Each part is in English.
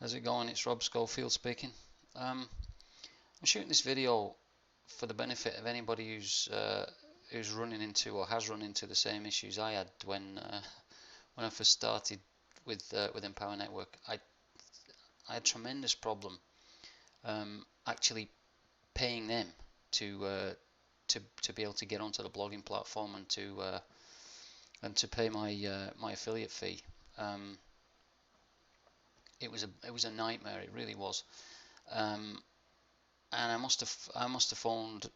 How's it going? It's Rob Schofield speaking. I'm shooting this video for the benefit of anybody who's running into or has run into the same issues I had when I first started with Empower Network. I had tremendous problem actually paying them to to be able to get onto the blogging platform and to pay my affiliate fee. Um, it was a nightmare. It really was. Um, and I must have phoned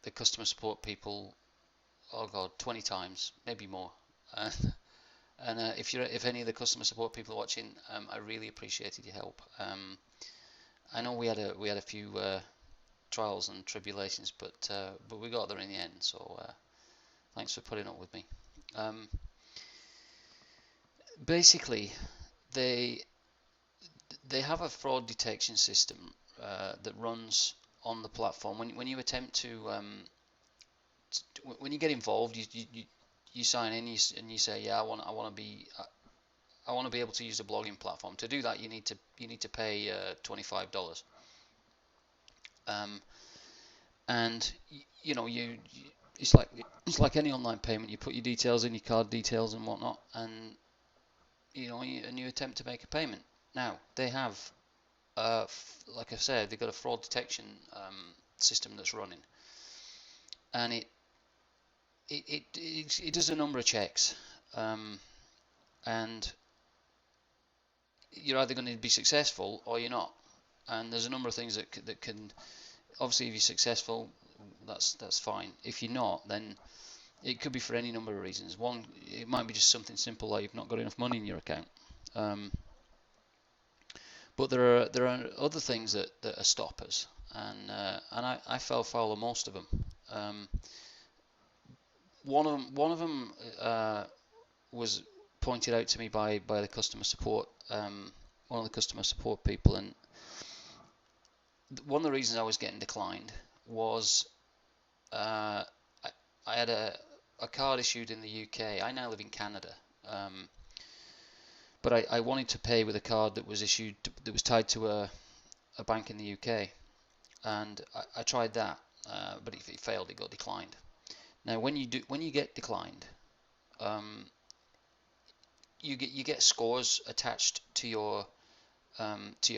the customer support people, oh god, 20 times, maybe more. And if any of the customer support people are watching, I really appreciated your help. I know we had a few trials and tribulations, but we got there in the end. So thanks for putting up with me. Basically, they they have a fraud detection system that runs on the platform. When you attempt to when you get involved, you sign in and you say, yeah, I want to be able to use the blogging platform. To do that, you need to pay $25. And you know it's like any online payment. You put your details in, your card details and whatnot, and you attempt to make a payment. Now they have, like I said, they've got a fraud detection system that's running, and it does a number of checks, and you're either going to be successful or you're not. And there's a number of things that can, obviously, if you're successful, that's fine. If you're not, then it could be for any number of reasons. One, it might be just something simple like you've not got enough money in your account. But there are other things that are stoppers, and I fell foul of most of them. One of them was pointed out to me by the customer support, one of the customer support people, and one of the reasons I was getting declined was I had a card issued in the UK. I now live in Canada, but I wanted to pay with a card that was issued that was tied to a bank in the UK, and I tried that, but it failed. It got declined. Now, when you get declined, you get scores attached to your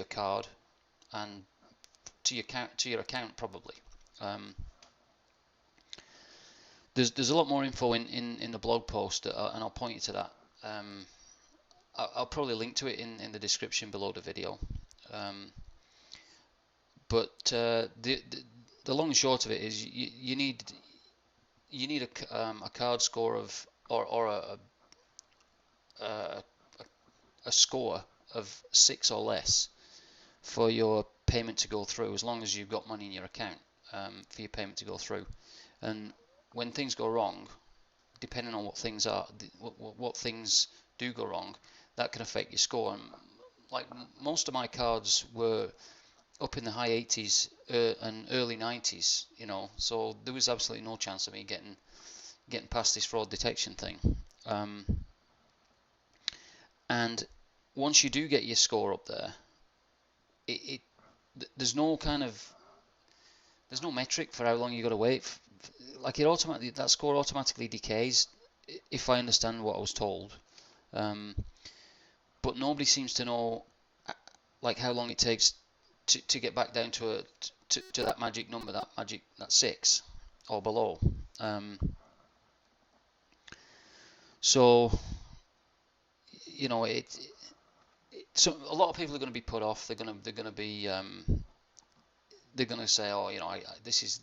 card and to your account probably. There's a lot more info in the blog post, and I'll point you to that. I'll probably link to it in the description below the video. But the long and short of it is you need a card score of or a score of 6 or less for your payment to go through, as long as you've got money in your account for your payment to go through. And when things go wrong, depending on what things are, what things do go wrong, that can affect your score. And like most of my cards were up in the high 80s and early 90s, so there was absolutely no chance of me getting past this fraud detection thing. And once you do get your score up there, there's no metric for how long you got to wait. Like that score automatically decays, if I understand what I was told. But nobody seems to know like how long it takes to get back down to that magic number, that 6 or below. So so a lot of people are going to be put off. They're going to say, oh, this is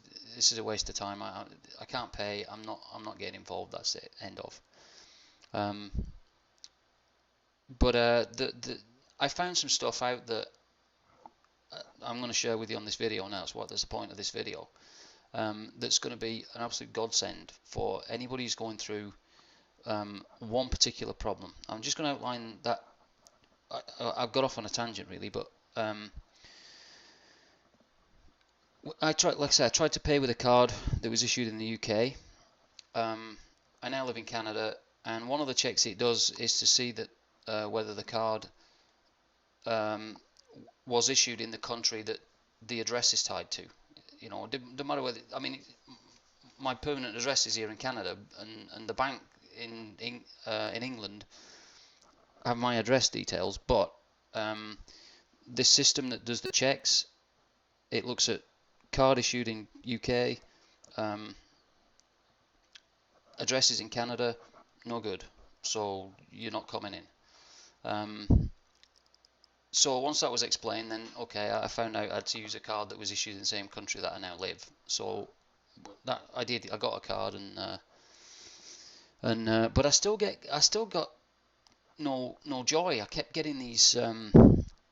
a waste of time. I can't pay. I'm not getting involved. That's it. End of. But I found some stuff out that I'm going to share with you on this video now. That's the point of this video. That's going to be an absolute godsend for anybody who's going through one particular problem. I'm just going to outline that. I've got off on a tangent really, but I tried to pay with a card that was issued in the UK. I now live in Canada, and one of the checks it does is to see that whether the card was issued in the country that the address is tied to. No matter whether, I mean, my permanent address is here in Canada, and the bank in England have my address details, but this system that does the checks, it looks at card issued in UK, addresses in Canada, no good. So you're not coming in. So once that was explained, then okay, I found out I had to use a card that was issued in the same country that I now live. So that I did. I got a card, but I still got no joy. I kept getting these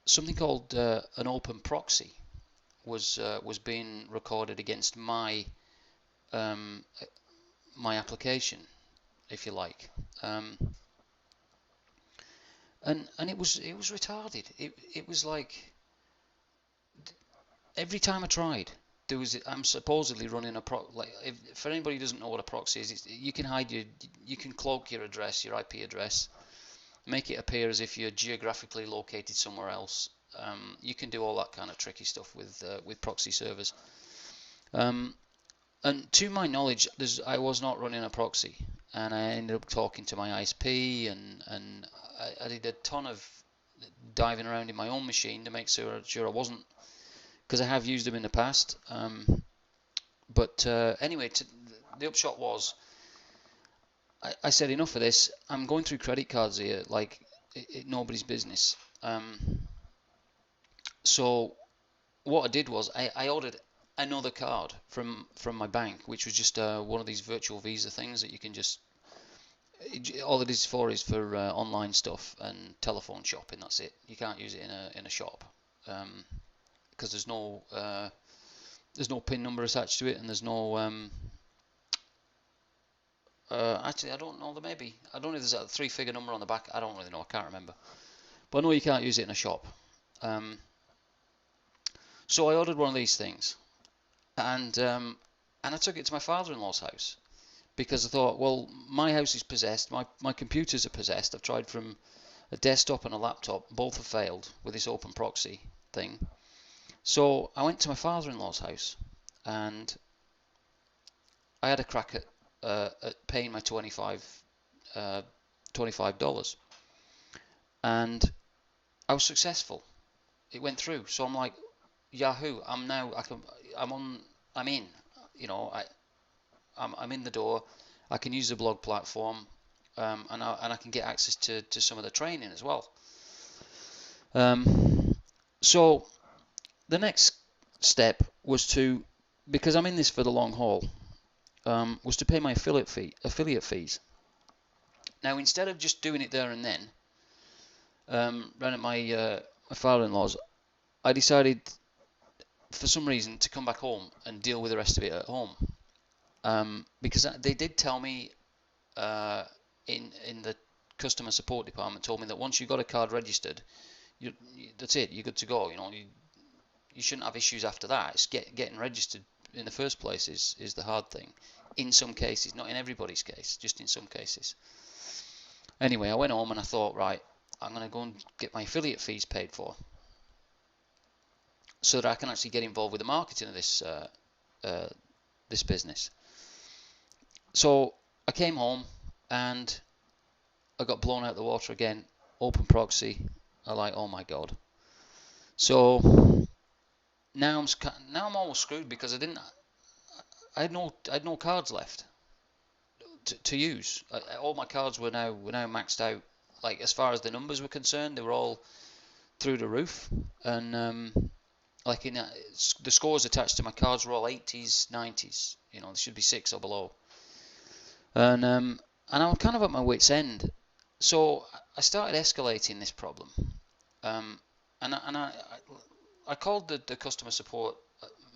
something called an open proxy was being recorded against my application, if you like, and it was retarded. It was like every time I tried, I'm supposedly running a for anybody who doesn't know what a proxy is, you can you can cloak your address, your IP address, make it appear as if you're geographically located somewhere else. You can do all that kind of tricky stuff with proxy servers. And to my knowledge, I was not running a proxy, and I ended up talking to my ISP, and I did a ton of diving around in my own machine to make sure I wasn't, because I have used them in the past. But anyway, the upshot was, I said enough of this. I'm going through credit cards here like nobody's business. So what I did was I ordered another card from my bank, which was just one of these virtual Visa things that you can just, all it is for online stuff and telephone shopping. That's it. You can't use it in a shop because there's no PIN number attached to it, and there's no actually I don't know, there may be, I don't know if there's a 3-figure number on the back. I don't really know, I can't remember, but I know you can't use it in a shop. So I ordered one of these things, and I took it to my father-in-law's house, because I thought, well, my house is possessed, my computers are possessed. I've tried from a desktop and a laptop, both have failed with this open proxy thing. So I went to my father-in-law's house, and I had a crack at paying my $25, and I was successful. It went through. So I'm like, Yahoo! I'm in. I'm in the door. I can use the blog platform, and I can get access to some of the training as well. So the next step was to, because I'm in this for the long haul, was to pay my affiliate fees. Now, instead of just doing it there and then, round at my father-in-law's, I decided for some reason to come back home and deal with the rest of it at home, because they did tell me in the customer support department, told me that once you got a card registered, that's it, you're good to go. You shouldn't have issues after that. It's getting registered in the first place is the hard thing. In some cases, not in everybody's case, just in some cases. Anyway, I went home and I thought, right, I'm going to go and get my affiliate fees paid for, so that I can actually get involved with the marketing of this business. So I came home and I got blown out of the water again. Open proxy. I like, oh my god. So now I'm almost screwed, because I had no cards left to use. All my cards were now maxed out. Like, as far as the numbers were concerned, they were all through the roof, and like the scores attached to my cards were all 80s, 90s. They should be 6 or below. And I'm kind of at my wit's end. So I started escalating this problem, and I called the customer support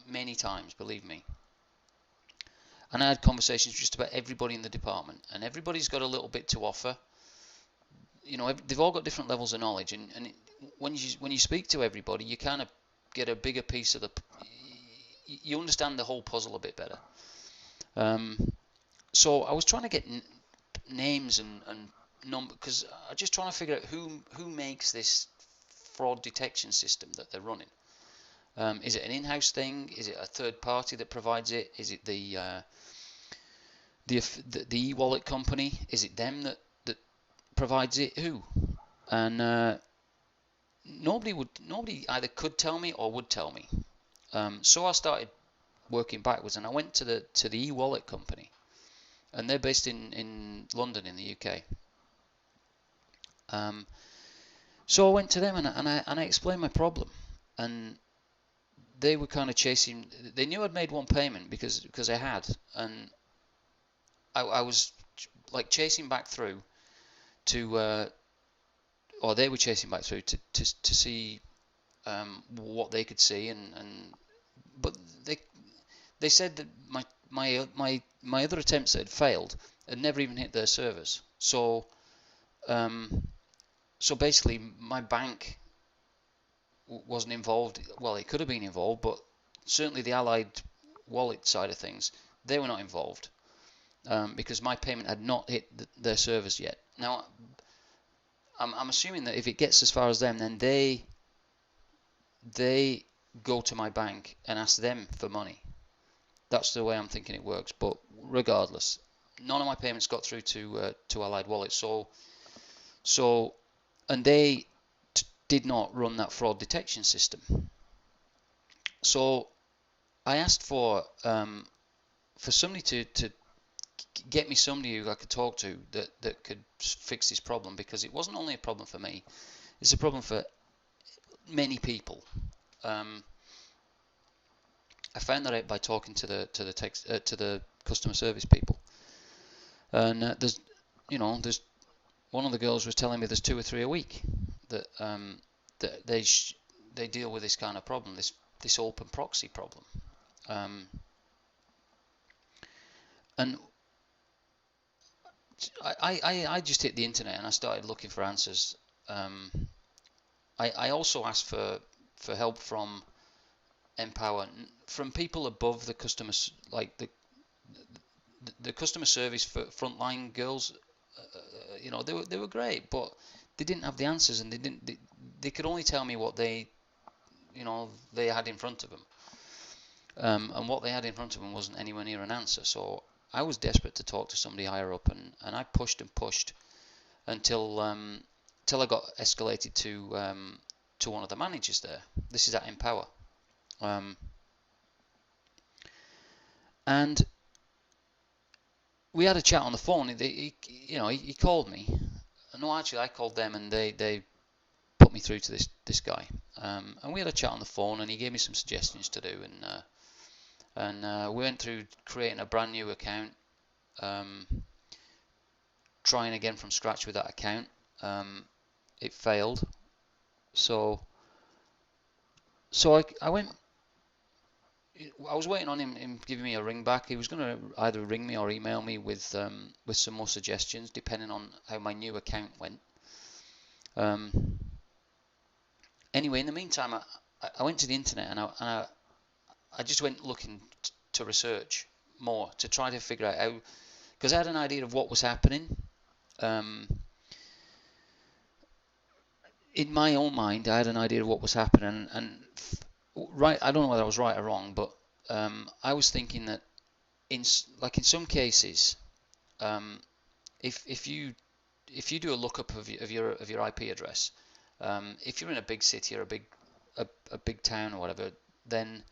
many times, believe me. And I had conversations with just about everybody in the department, and everybody's got a little bit to offer. They've all got different levels of knowledge, and when you speak to everybody, you kind of get a bigger piece of you understand the whole puzzle a bit better. So I was trying to get names and number, because I'm just trying to figure out who makes this fraud detection system that they're running? Is it an in-house thing? Is it a third party that provides it? Is it the e-wallet company? Is it them that provides it? Who? And nobody either could tell me or would tell me. So I started working backwards, and I went to the e-wallet company, and they're based in London in the UK. So I went to them and I explained my problem, and they were kind of chasing. They knew I'd made one payment because I had, and I was like chasing back through to, or they were chasing back through to see what they could see, but they said that my other attempts that had failed had never even hit their servers. So so basically my bank wasn't involved. Well, it could have been involved, but certainly the Allied wallet side of things, they were not involved, because my payment had not hit their servers yet. Now I'm assuming that if it gets as far as them, then they go to my bank and ask them for money. That's the way I'm thinking it works. But regardless, none of my payments got through to Allied Wallet. So and they did not run that fraud detection system. So I asked for somebody to get me somebody who I could talk to that could fix this problem, because it wasn't only a problem for me, it's a problem for many people. I found that out by talking to the customer service people, and there's one of the girls was telling me there's 2 or 3 a week that that they deal with this kind of problem, this open proxy problem, and I just hit the internet and I started looking for answers. I also asked for help from Empower, from people above the customers, like the customer service for frontline girls. They were great, but they didn't have the answers, and they could only tell me what they had in front of them, and what they had in front of them wasn't anywhere near an answer. So I was desperate to talk to somebody higher up, and I pushed and pushed until I got escalated to one of the managers there. This is at Empower. And we had a chat on the phone. He called me. No, actually, I called them, and they put me through to this guy. And we had a chat on the phone, and he gave me some suggestions to do. And we went through creating a brand new account, trying again from scratch with that account. It failed. So I went. I was waiting on him giving me a ring back. He was going to either ring me or email me with some more suggestions, depending on how my new account went. Anyway, in the meantime, I went to the internet, and I just went looking to research more to try to figure out how, because I had an idea of what was happening. In my own mind, I had an idea of what was happening, and right, I don't know whether I was right or wrong, but I was thinking that in some cases, if you do a lookup of your IP address, if you're in a big city or a big town or whatever, then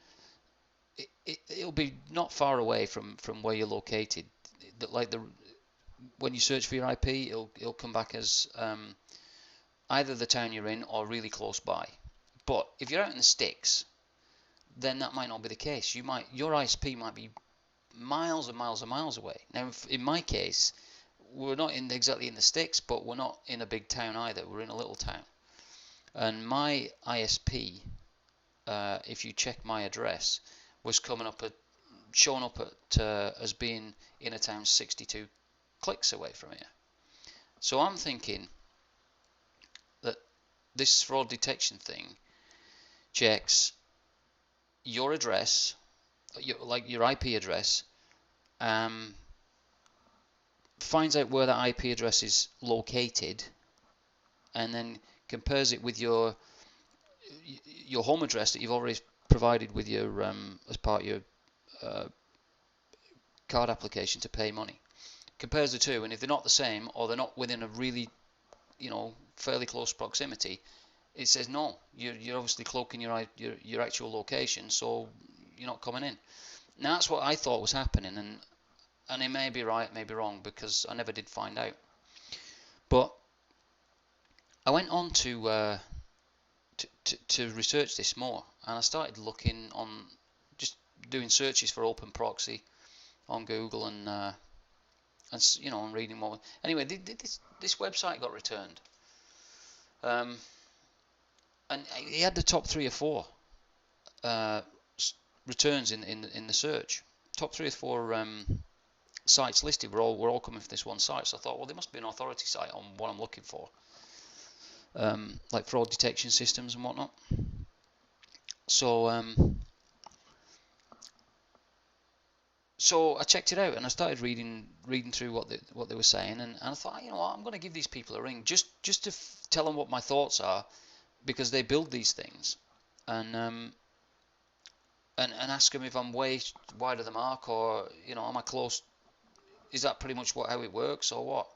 it'll be not far away from where you're located. When you search for your IP, it'll come back as either the town you're in or really close by. But if you're out in the sticks, then that might not be the case. Your ISP might be miles and miles and miles away. Now, in my case, we're not exactly in the sticks, but we're not in a big town either. We're in a little town. And my ISP, if you check my address, was showing up as being in a town 62 clicks away from here. So I'm thinking that this fraud detection thing checks your address, your IP address, finds out where that IP address is located, and then compares it with your your home address that you've already provided with your as part of your card application to pay money. Compares the two, and if they're not the same or they're not within a really, fairly close proximity, it says no. You're obviously cloaking your actual location, so you're not coming in. Now that's what I thought was happening, and it may be right, it may be wrong, because I never did find out. But I went on to research this more, and I started looking on, just doing searches for Open Proxy on Google, and and reading more. Anyway, this website got returned, and he had the top 3 or 4 returns in the search. Top 3 or 4 sites listed were all coming from this one site. So I thought, well, there must be an authority site on what I'm looking for, like fraud detection systems and whatnot. So I checked it out, and I started reading through what they were saying, and I thought, you know what, I'm going to give these people a ring just to tell them what my thoughts are, because they build these things, and ask them if I'm way wide of the mark, or am I close? Is that pretty much how it works, or what?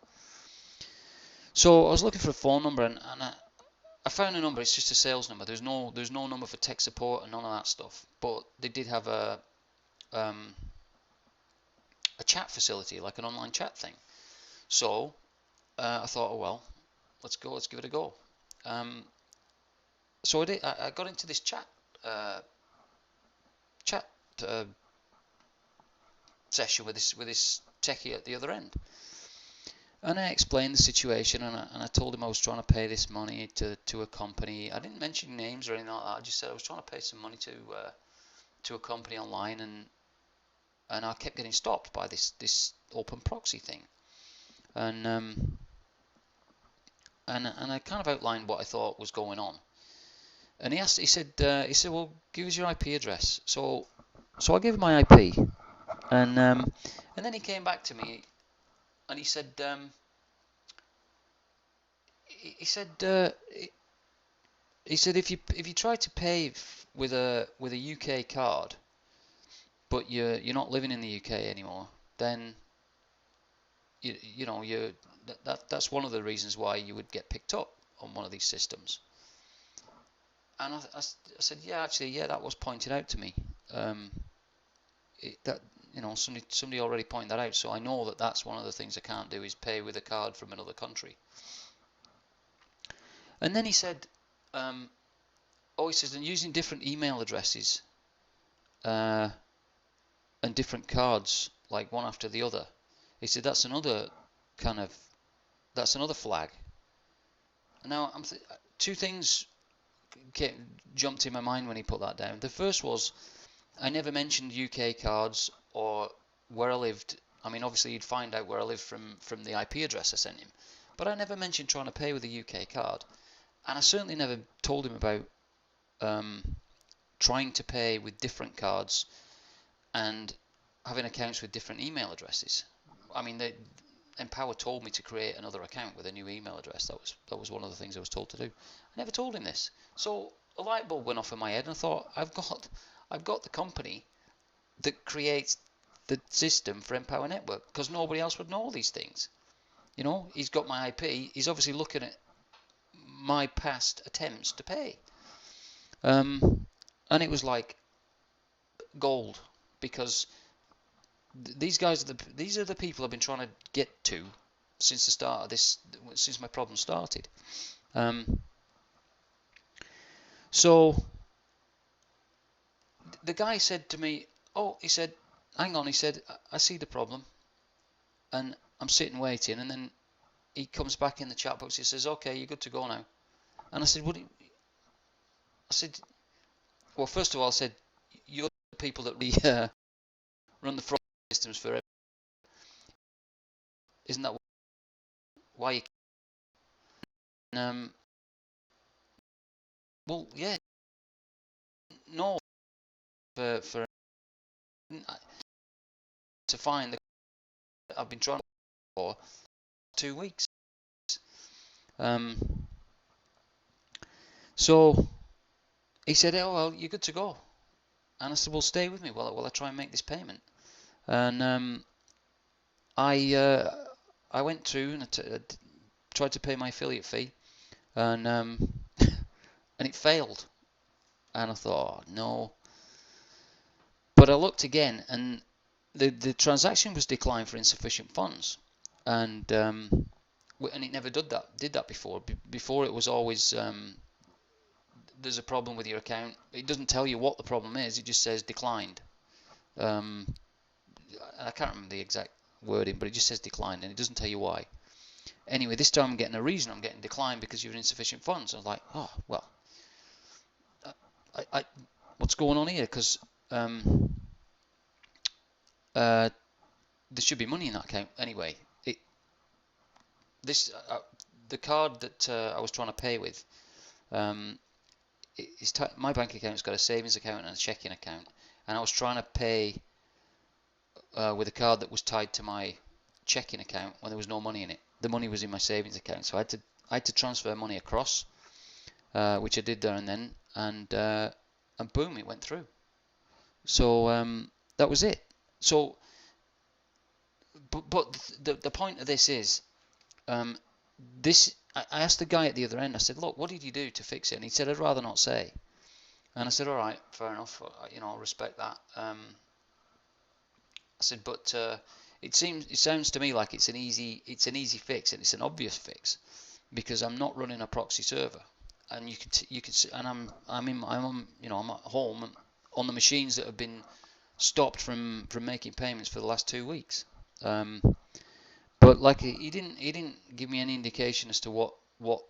So I was looking for a phone number, and I found a number. It's just a sales number. There's no number for tech support and none of that stuff. But they did have a chat facility, like an online chat thing. So I thought, oh well, let's give it a go. So I did. I got into this chat session with this techie at the other end, and I explained the situation, and I told him I was trying to pay this money to a company. I didn't mention names or anything like that. I just said I was trying to pay some money to a company online, and I kept getting stopped by this Open Proxy thing, and I kind of outlined what I thought was going on. And he said, well, give us your IP address. So I gave him my IP, and then he came back to me, and he said, if you try to pay with a UK card, but you're not living in the UK anymore, then that's one of the reasons why you would get picked up on one of these systems. And I said, yeah, actually, yeah, that was pointed out to me. Somebody already pointed that out, so I know that that's one of the things I can't do, is pay with a card from another country. And then he said, he says, and using different email addresses and different cards, like one after the other. He said that's another flag. Now, two things jumped in my mind when he put that down. The first was, I never mentioned UK cards or where I lived. I mean, obviously you'd find out where I lived from the IP address I sent him, but I never mentioned trying to pay with a UK card, and I certainly never told him about trying to pay with different cards and having accounts with different email addresses. I mean, Empower told me to create another account with a new email address. That was one of the things I was told to do. I never told him this. So a light bulb went off in my head, and I thought, I've got the company that creates the system for Empower Network, because nobody else would know these things. He's got my IP. He's obviously looking at my past attempts to pay. And it was like gold, because these are the people I've been trying to get to since the start of this, since my problem started. So the guy said to me, he said, hang on, he said, I see the problem, and I'm sitting waiting, and then he comes back in the chat box. He says, okay, you're good to go now. And I said, well, first of all, I said, you're the people that run the fraud systems for everyone. Isn't that why you well, yeah, no, for to find the I've been trying for 2 weeks. So he said, "Oh well, you're good to go." And I said, "Well, stay with me while I try and make this payment." And I I went through and tried to pay my affiliate fee, and and it failed. And I thought, oh, no. But I looked again, and the transaction was declined for insufficient funds, and it never did that before. Before it was always there's a problem with your account. It doesn't tell you what the problem is. It just says declined. Um, I can't remember the exact wording, but it just says declined, and it doesn't tell you why. Anyway, this time I'm getting a reason. I'm getting declined because you're insufficient funds. I was like, oh well, what's going on here? Because there should be money in that account anyway. This the card that I was trying to pay with. Um, my bank account's got a savings account and a checking account, and I was trying to pay with a card that was tied to my checking account when there was no money in it. The money was in my savings account, so I had to transfer money across, which I did there and then, and boom, it went through. So that was it. So, but the point of this is, this I asked the guy at the other end. I said, "Look, what did you do to fix it?" And he said, "I'd rather not say." And I said, "All right, fair enough. I'll respect that." I said, "But it sounds to me like it's an easy fix, and it's an obvious fix, because I'm not running a proxy server, and you can see, and I'm at home on the machines that have been stopped from making payments for the last 2 weeks." But like he didn't give me any indication as to what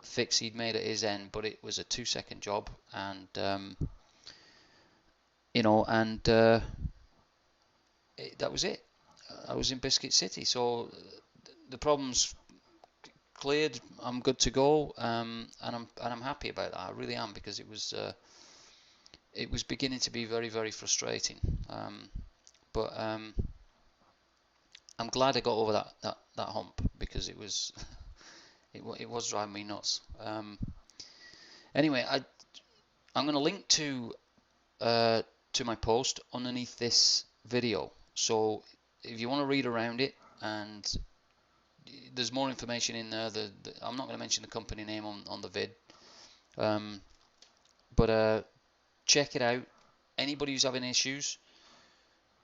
fix he'd made at his end, but it was a 2-second job, and that was it. I was in Biscuit City, so the problem's cleared. I'm good to go, and I'm happy about that. I really am, because it was beginning to be very, very frustrating. But I'm glad I got over that hump, because it was it was driving me nuts. Anyway, I'm going to link to my post underneath this video. So if you want to read around it, and there's more information in there. I'm not going to mention the company name on the vid, but check it out. Anybody who's having issues,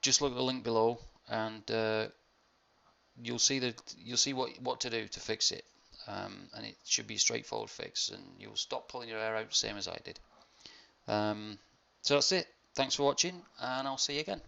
just look at the link below, and you'll see what to do to fix it. And it should be a straightforward fix, and you'll stop pulling your hair out, same as I did. So that's it. Thanks for watching, and I'll see you again.